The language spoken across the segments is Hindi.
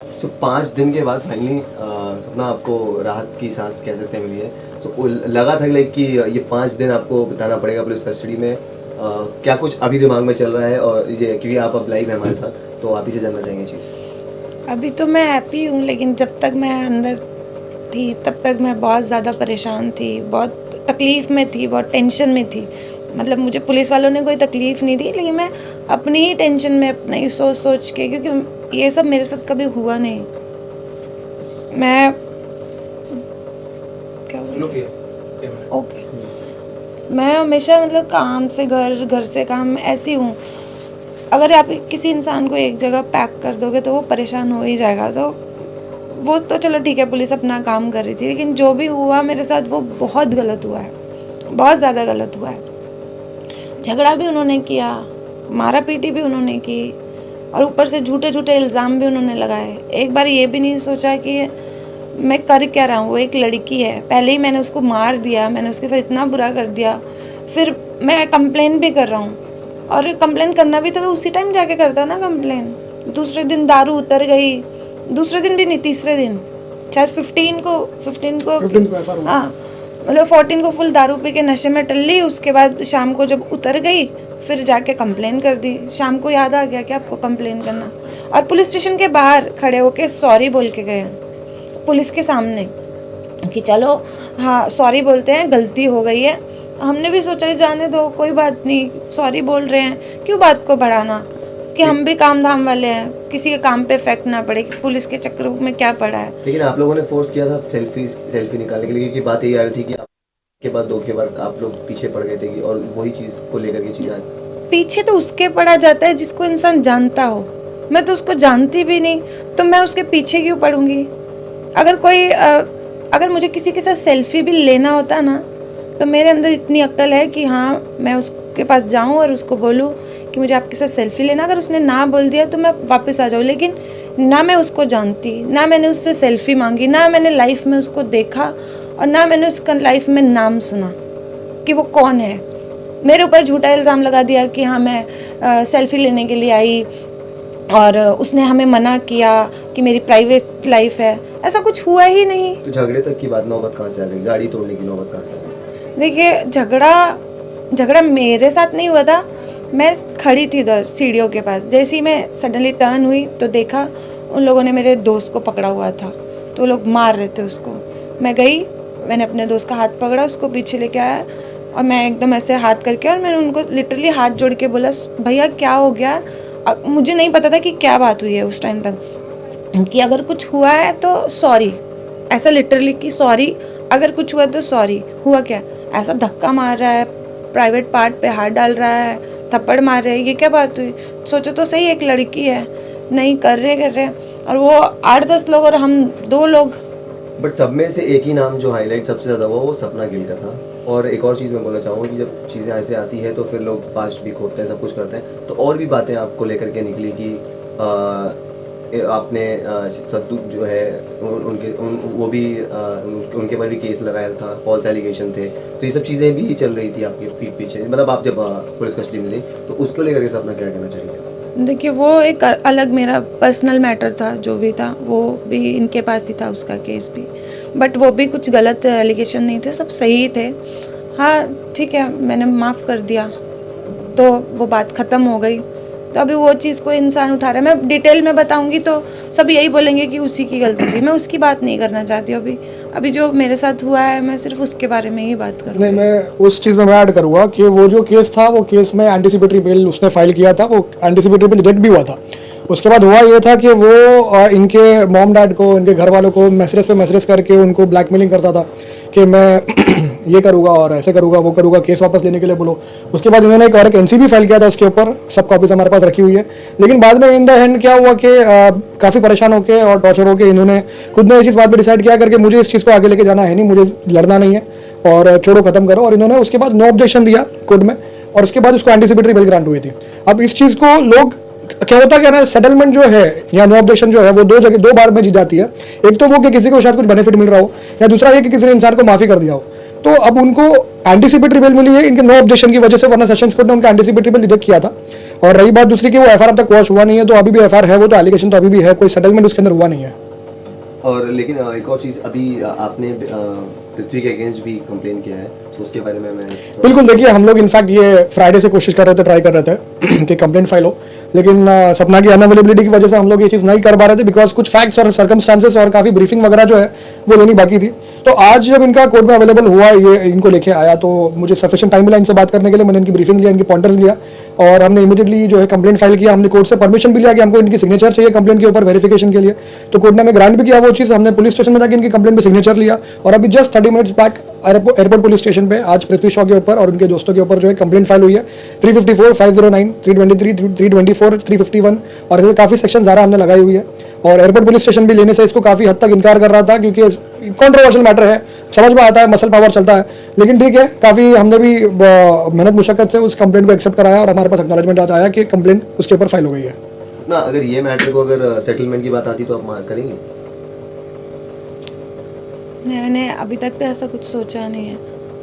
तो 5 दिन के बाद फाइनली सपना आपको राहत की सांस कह सकते हैं मिली है। तो लगा था लाइक कि ये 5 दिन आपको बिताना पड़ेगा पुलिस कस्टडी में। क्या कुछ अभी दिमाग में चल रहा है? और ये क्योंकि आप अब लाइव हैं हमारे साथ, तो आप ही से जानना चाहेंगे चीज़। अभी तो मैं हैप्पी हूँ, लेकिन जब तक मैं अंदर थी तब तक मैं बहुत ज़्यादा परेशान थी, बहुत तकलीफ़ में थी, बहुत टेंशन में थी। मतलब मुझे पुलिस वालों ने कोई तकलीफ़ नहीं दी, लेकिन मैं अपनी ही टेंशन में, अपने ही सोच सोच के, क्योंकि ये सब मेरे साथ कभी हुआ नहीं। मैं क्या ओके, मैं हमेशा मतलब काम से घर, घर से काम, ऐसी हूँ। अगर आप किसी इंसान को एक जगह पैक कर दोगे तो वो परेशान हो ही जाएगा। तो वो तो चलो ठीक है, पुलिस अपना काम कर रही थी, लेकिन जो भी हुआ मेरे साथ वो बहुत गलत हुआ है, बहुत ज़्यादा गलत हुआ है। झगड़ा भी उन्होंने किया, मारा पीटी भी उन्होंने की, और ऊपर से झूठे झूठे इल्ज़ाम भी उन्होंने लगाए। एक बार ये भी नहीं सोचा कि मैं कर क्या रहा हूँ, वो एक लड़की है। पहले ही मैंने उसको मार दिया, मैंने उसके साथ इतना बुरा कर दिया, फिर मैं कंप्लेन भी कर रहा हूँ। और कंप्लेन करना भी था तो उसी टाइम जाके करता ना कंप्लेन। दूसरे दिन दारू उतर गई, दूसरे दिन भी नहीं, तीसरे दिन, शायद 15 को हाँ, मतलब 14 को फुल दारू पी के नशे में टल ली। उसके बाद शाम को जब उतर गई फिर जाके कंप्लेन कर दी। शाम को याद आ गया कि आपको कंप्लेन करना, और पुलिस स्टेशन के बाहर खड़े होके सॉरी बोल के गए पुलिस के सामने कि चलो हाँ सॉरी बोलते हैं, गलती हो गई है। हमने भी सोचा जाने दो, कोई बात नहीं, सॉरी बोल रहे हैं, क्यों बात को बढ़ाना, कि हम भी काम धाम वाले हैं, किसी के काम पे इफेक्ट ना पड़े कि पुलिस के चक्करों में क्या पड़ा है। लेकिन आप लोगों ने फोर्स किया था सेल्फी निकालने के लिए, क्योंकि बात यही आ रही थी कि आपके बाद 2 के बाद आप लोग पीछे पड़ गए थे कि, और वही चीज़ को लेकर के चीज़ आज। पीछे तो उसके पड़ा जाता है जिसको इंसान जानता हो। मैं तो उसको जानती भी नहीं, तो मैं उसके पीछे क्यों पड़ूंगी? अगर मुझे किसी के साथ सेल्फी भी लेना होता ना, तो मेरे अंदर इतनी अक्ल है कि हाँ मैं उसके पास जाऊँ और उसको बोलूँ कि मुझे आपके साथ सेल्फी लेना। अगर उसने ना बोल दिया तो मैं वापस आ जाऊँ। लेकिन ना मैं उसको जानती, ना मैंने उससे सेल्फी मांगी, ना मैंने लाइफ में उसको देखा, और ना मैंने उसका लाइफ में नाम सुना कि वो कौन है। मेरे ऊपर झूठा इल्ज़ाम लगा दिया कि हाँ मैं सेल्फी लेने के लिए आई, और उसने हमें मना किया कि मेरी प्राइवेट लाइफ है। ऐसा कुछ हुआ ही नहीं। तो झगड़े तक की बात नौबत कहाँ से आ गई? गाड़ी तोड़ने की नौबत कहाँ से आ गई? देखिए, झगड़ा मेरे साथ नहीं हुआ था। मैं खड़ी थी इधर सीढ़ियों के पास, जैसे ही मैं सडनली टर्न हुई तो देखा उन लोगों ने मेरे दोस्त को पकड़ा हुआ था, तो लोग मार रहे थे उसको। मैं गई, मैंने अपने दोस्त का हाथ पकड़ा, उसको पीछे लेके आया, और मैं एकदम ऐसे हाथ करके, और मैंने उनको लिटरली हाथ जोड़ के बोला, भैया क्या हो गया? मुझे नहीं पता था कि क्या बात हुई है उस टाइम तक, कि अगर कुछ हुआ है तो सॉरी, ऐसा लिटरली कि सॉरी, अगर कुछ हुआ तो सॉरी। हुआ क्या? ऐसा धक्का मार रहा है, प्राइवेट पार्ट पे हाथ डाल रहा है, थप्पड़ मार रहे हैं, ये क्या बात हुई? सोचो तो सही, एक लड़की है, नहीं कर रहे, और वो 8-10 लोग और हम 2 लोग। बट सब में से एक ही नाम जो हाईलाइट सबसे ज़्यादा हुआ वो सपना गिल का था। और एक और चीज़ मैं बोलना चाहूँगा कि जब चीज़ें ऐसे आती है तो फिर लोग पास्ट भी खोदते हैं, सब कुछ करते हैं। तो और भी बातें आपको लेकर के निकली कि आपने सद्दू जो है उनके पर भी केस लगाया था, फॉल्स एलिगेशन थे। तो ये सब चीज़ें भी चल रही थी आपके पीठ पीछे, मतलब आप जब पुलिस कस्टडी में थी, तो उसको लेकर के सपना क्या कहना चाहिए? देखिए, वो एक अलग मेरा पर्सनल मैटर था, जो भी था वो भी इनके पास ही था, उसका केस भी। बट वो भी कुछ गलत एलिगेशन नहीं थे, सब सही थे। हाँ ठीक है, मैंने माफ़ कर दिया तो वो बात ख़त्म हो गई। तो अभी वो चीज़ को इंसान उठा रहा है, मैं डिटेल में बताऊंगी तो सब यही बोलेंगे कि उसी की गलती थी। मैं उसकी बात नहीं करना चाहती हूँ। अभी जो मेरे साथ हुआ है मैं सिर्फ उसके बारे में ही बात करूँगी। नहीं, मैं उस चीज़ में मैं ऐड करूँगा कि वो जो केस था, वो केस में एंटीसिपेटरी बेल उसने फाइल किया था, वो एंटीसिपेटरी बेल रिजेक्ट भी हुआ था। उसके बाद हुआ ये था कि वो इनके मॉम डैड को, इनके घर वालों को मैसेज पे मैसेज करके उनको ब्लैकमेलिंग करता था कि मैं ये करूँगा और ऐसे करूँगा, वो करूँगा, केस वापस लेने के लिए बोलो। उसके बाद इन्होंने एक और एनसीबी फाइल किया था उसके ऊपर, सब कॉपीज हमारे पास रखी हुई है। लेकिन बाद में इन द एंड क्या हुआ कि काफ़ी परेशान होकर और टॉर्चर होकर इन्होंने खुद ने इस चीज़ बात पर डिसाइड किया करके मुझे इस चीज़ को आगे लेके जाना है नहीं, मुझे लड़ना नहीं है और छोड़ो, खत्म करो। और इन्होंने उसके बाद नो ऑब्जेक्शन दिया कोर्ट में, और उसके बाद उसको एंटीसिपेटरी बेल ग्रांट हुई थी। अब इस चीज़ को लोग क्या होता है ना, सेटलमेंट जो है या नो ऑब्जेक्शन जो है वो 2 बार में जीत जाती है। एक तो वो कि किसी को शायद कुछ बेनिफिट मिल रहा हो, या दूसरा ये कि किसी ने इंसान को माफ़ी कर दिया हो। तो अब उनको एंटीसिपेटरी बेल मिली है इनके नो ऑब्जेक्शन की वजह से, वरना सेशंस कोर्ट ने उनका एंटीसिपेटरी बेल रिजेक्ट किया था। और रही बात दूसरी कि वो एफआईआर अब तक क्वॉश हुआ नहीं है, तो अभी भी एफआईआर है, वो तो एलिगेशन तो अभी भी है, कोई सेटलमेंट उसके अंदर हुआ नहीं है। और लेकिन एक और चीज़, अभी आपने पृथ्वी के अगेंस्ट भी कंप्लेन किया है, तो उसके बारे में मैं बिल्कुल, देखिए हम लोग इनफैक्ट ये फ्राइडे से कोशिश कर रहे थे, ट्राई कर रहे थे कि कंप्लेंट फाइल हो, लेकिन सपना की अनअवेलेबिलिटी की वजह से हम लोग ये चीज़ नहीं कर पा रहे थे, बिकॉज कुछ फैक्ट्स और सर्कमस्टांसेस और काफ़ी ब्रीफिंग वगैरह जो है वो लेनी बाकी थी। तो आज जब इनका कोर्ट में अवेलेबल हुआ, ये इनको लेके आया, तो मुझे सफिशिएंट टाइम मिला इनसे बात करने के लिए। मैंने इनकी ब्रीफिंग लिया, इनकी पॉइंटर्स लिया, और हमने इमीडिएटली जो है कंप्लेंट फाइल किया। हमने कोर्ट से परमिशन भी लिया कि हमको इनकी सिग्नेचर चाहिए कंप्लेंट के ऊपर वेरिफिकेशन के लिए, तो कोर्ट ने हमें ग्रांट भी किया वो चीज़। हमने पुलिस स्टेशन में जाकर इनकी कंप्लेंट में सिग्नेचर लिया, और अभी just 30 minutes back airport police station पे आज पृथ्वी शॉ के ऊपर और उनके दोस्तों के ऊपर जो है कंप्लेंट फाइल हुई है। 354, 509, 323, 324, 351 और ऐसे काफ़ी सेक्शन ज़्यादा हमने लगाई हुई है। और एयरपोर्ट पुलिस स्टेशन भी लेने से इसको काफ़ी हद तक इनकार कर रहा था, क्योंकि कंट्रोवर्शियल मैटर है, समझ में आता है, मसल पावर चलता है, लेकिन ठीक है, काफ़ी हमने भी मेहनत मुशक्कत से उस कंप्लेंट को एक्सेप्ट कराया, और हमारे पास एक्नॉलेजमेंट आज आया कि कंप्लेंट उसके ऊपर फाइल हो गई है ना। अगर ये मैटर को अगर सेटलमेंट की बात आती तो आप करेंगे? मैंने अभी तक तो ऐसा कुछ सोचा नहीं है,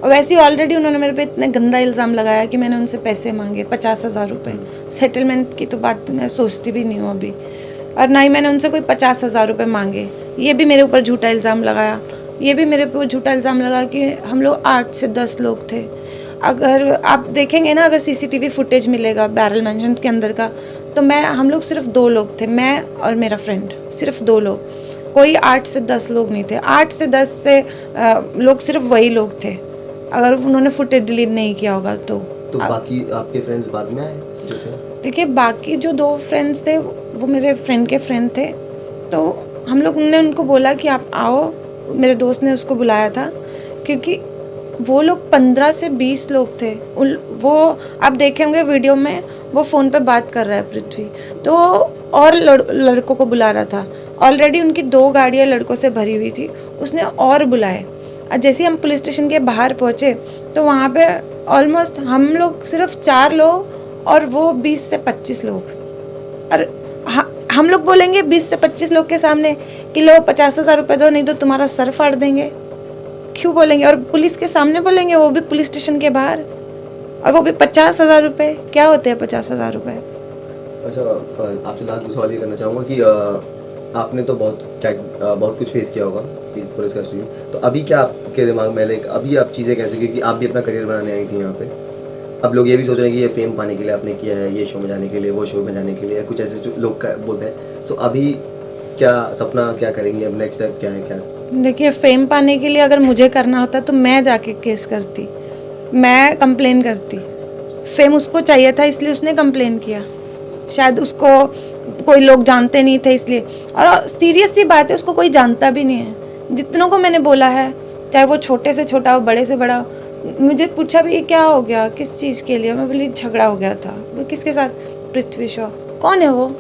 और वैसे ही ऑलरेडी उन्होंने मेरे पे इतने गंदा इल्ज़ाम लगाया कि मैंने उनसे पैसे मांगे 50,000 रुपये। सेटलमेंट की तो बात मैं सोचती भी नहीं हूँ अभी, और ना ही मैंने उनसे कोई 50,000 रुपये मांगे। ये भी मेरे ऊपर झूठा इल्ज़ाम लगाया, ये भी मेरे ऊपर झूठा इल्ज़ाम लगा कि हम लोग 8 से 10 लोग थे। अगर आप देखेंगे ना, अगर सीसीटीवी फुटेज मिलेगा बैरल मेंशन के अंदर का, तो हम लोग सिर्फ 2 लोग थे, मैं और मेरा फ्रेंड, सिर्फ 2 लोग, कोई 8 से 10 लोग नहीं थे। 8 से 10 से लोग सिर्फ वही लोग थे, अगर उन्होंने फुटेज डिलीट नहीं किया होगा तो बाकी आपके फ्रेंड्स बाद में आए जो थे? देखिए, बाकी जो 2 फ्रेंड्स थे वो मेरे फ्रेंड के फ्रेंड थे, तो हम लोग ने उनको बोला कि आप आओ। मेरे दोस्त ने उसको बुलाया था, क्योंकि वो लोग 15 से 20 लोग थे। वो आप देखे होंगे वीडियो में, वो फ़ोन पे बात कर रहा है पृथ्वी, तो और लड़कों को बुला रहा था। ऑलरेडी उनकी 2 गाड़ियाँ लड़कों से भरी हुई थी, उसने और बुलाए। और जैसे ही हम पुलिस स्टेशन के बाहर पहुँचे, तो वहाँ पे ऑलमोस्ट हम लोग सिर्फ 4 लोग और वो 20 से 25 लोग। और हम लोग बोलेंगे 20 से 25 लोग के सामने कि लो 50,000 रुपये दो, नहीं तो तुम्हारा सर फाड़ देंगे, क्यों बोलेंगे? और पुलिस के सामने बोलेंगे, वो भी पुलिस स्टेशन के बाहर, और वो भी 50,000 रुपये। क्या होते हैं 50,000 रुपये? अच्छा, आपसे लास्ट सवाल ये करना चाहूँगा कि आपने तो बहुत कुछ फेस किया होगा पुलिस कस्टडी में, तो अभी क्या आपके दिमाग में लाइक अभी आप चीज़ें कैसे, क्योंकि आप भी अपना करियर बनाने आई थी यहाँ पे, अब लोग ये भी सोच रहे हैं कि ये फेम पाने के लिए आपने किया है, ये शो में जाने के लिए, वो शो में जाने के लिए, कुछ ऐसे जो लोग बोलते हैं। सो अभी क्या सपना, क्या करेंगे, अब नेक्स्ट स्टेप क्या है? क्या देखिए, फेम पाने के लिए अगर मुझे करना होता तो मैं जाके केस करती, मैं कंप्लेन करती। फेम उसको चाहिए था, इसलिए उसने कंप्लेन किया। शायद उसको कोई लोग जानते नहीं थे इसलिए, और सीरियस सी बात है, उसको कोई जानता भी नहीं है। जितनों को मैंने बोला है, चाहे वो छोटे से छोटा हो, बड़े से बड़ा, मुझे पूछा भी क्या हो गया, किस चीज़ के लिए, मैं बोली झगड़ा हो गया था। वो किसके साथ? पृथ्वी शॉ। कौन है वो?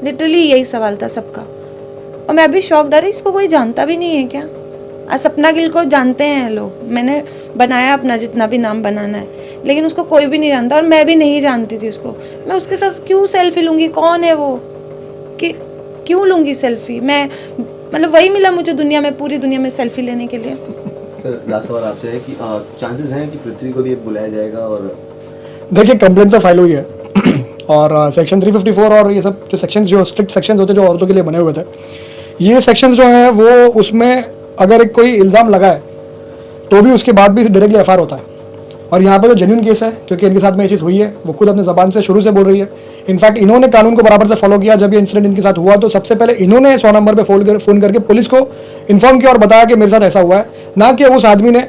लिटरली यही सवाल था सबका, और मैं अभी शॉक डरी, इसको कोई जानता भी नहीं है क्या? सपना गिल को जानते हैं लोग, मैंने बनाया अपना जितना भी नाम बनाना है, लेकिन उसको कोई भी नहीं जानता, और मैं भी नहीं जानती थी उसको। मैं उसके साथ क्यों सेल्फी लूँगी? कौन है वो कि क्यों लूँगी सेल्फी? मैं मतलब वही मिला मुझे दुनिया में, पूरी दुनिया में सेल्फी लेने के लिए। सर लास्ट सवाल आपसे है कि चांसेस हैं कि पृथ्वी को भी बुलाया जाएगा? और देखिए, कंप्लेंट तो फाइल हुई है और सेक्शन 354 और ये सब जो सेक्शंस, जो स्ट्रिक्ट सेक्शंस होते हैं जो औरतों के लिए बने हुए थे, ये सेक्शंस जो हैं वो उसमें अगर एक कोई इल्ज़ाम लगाए तो भी उसके बाद भी डायरेक्टली एफआईआर होता है। और यहाँ पर जो जेन्युइन केस है, क्योंकि इनके साथ में ये चीज़ हुई है, वो खुद अपने ज़बान से शुरू से बोल रही है। इनफैक्ट इन्होंने कानून को बराबर से फॉलो किया। जब ये इंसिडेंट इनके साथ हुआ तो सबसे पहले इन्होंने 100 नंबर पे फ़ोन करके पुलिस को इन्फॉर्म किया और बताया कि मेरे साथ ऐसा हुआ है, ना कि उस आदमी ने।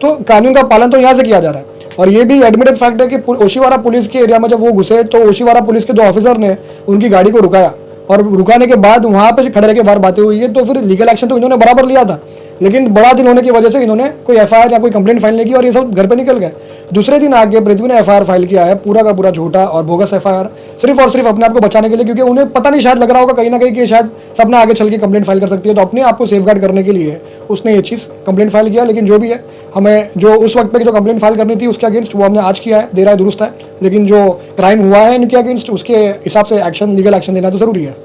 तो कानून का पालन तो यहाँ से किया जा रहा है। और ये भी एडमिटेड फैक्ट है कि ओशीवारा पुलिस के एरिया में जब वो घुसे तो ओशीवारा पुलिस के 2 ऑफिसर ने उनकी गाड़ी को रुकाया, और रुकाने के बाद वहाँ पे खड़े रह के बाहर बातें हुई है। तो फिर लीगल एक्शन तो इन्होंने बराबर लिया था, लेकिन बड़ा दिन होने की वजह से इन्होंने कोई एफआईआर या कोई कंप्लेंट फाइल नहीं की और ये सब घर पे निकल गए। दूसरे दिन आगे पृथ्वी ने एफआईआर फाइल किया है, पूरा का पूरा झूठा और बोगस एफआईआर, सिर्फ और सिर्फ अपने आप को बचाने के लिए, क्योंकि उन्हें पता नहीं, शायद लग रहा होगा कहीं ना कहीं कि शायद सपना आगे चल के कंप्लेंट फाइल कर सकती है, तो अपने आप को सेफगार्ड करने के लिए उसने ये चीज़ कंप्लेंट फाइल किया। लेकिन जो भी है, हमें जो उस वक्त पे जो कंप्लेंट फाइल करनी थी उसके अगेंस्ट वो हमने आज किया है, दे रहा है, दुरुस्त है। लेकिन जो क्राइम हुआ है इनके अगेंस्ट, उसके हिसाब से एक्शन, लीगल एक्शन लेना तो ज़रूरी है।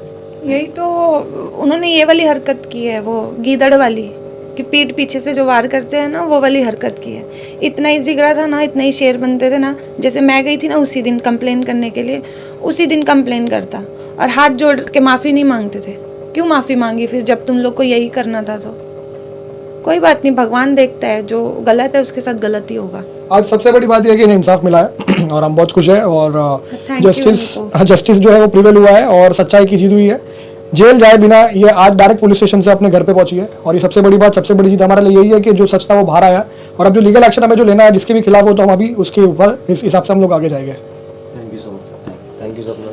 यही तो उन्होंने ये वाली हरकत की है, वो गीदड़ वाली, कि पीठ पीछे से जो वार करते हैं ना, वो वाली हरकत की है। इतना ही जिगरा था ना, इतना ही शेर बनते थे ना, जैसे मैं गई थी ना उसी दिन कंप्लेन करने के लिए, उसी दिन कंप्लेन करता और हाथ जोड़ के माफ़ी नहीं मांगते थे। क्यों माफ़ी मांगी फिर, जब तुम लोग को यही करना था? तो कोई बात नहीं, भगवान देखता है, जो गलत है उसके साथ गलत ही होगा। आज सबसे बड़ी बात यह है कि इन्हें इंसाफ मिला है और हम बहुत खुश हैं और Thank you, जस्टिस जो है वो प्रिवेल हुआ है और सच्चाई की जीत हुई है। जेल जाए बिना ये आज डायरेक्ट पुलिस स्टेशन से अपने घर पे पहुंची है और ये सबसे बड़ी बात, सबसे बड़ी जीत हमारे लिए यही है कि जो सच था वो बाहर आया और अब जो लीगल एक्शन हमें जो लेना है जिसके भी खिलाफ हो, तो हम अभी उसके ऊपर इस हिसाब से हम लोग आगे जाएंगे। Thank you so much. Thank you so much.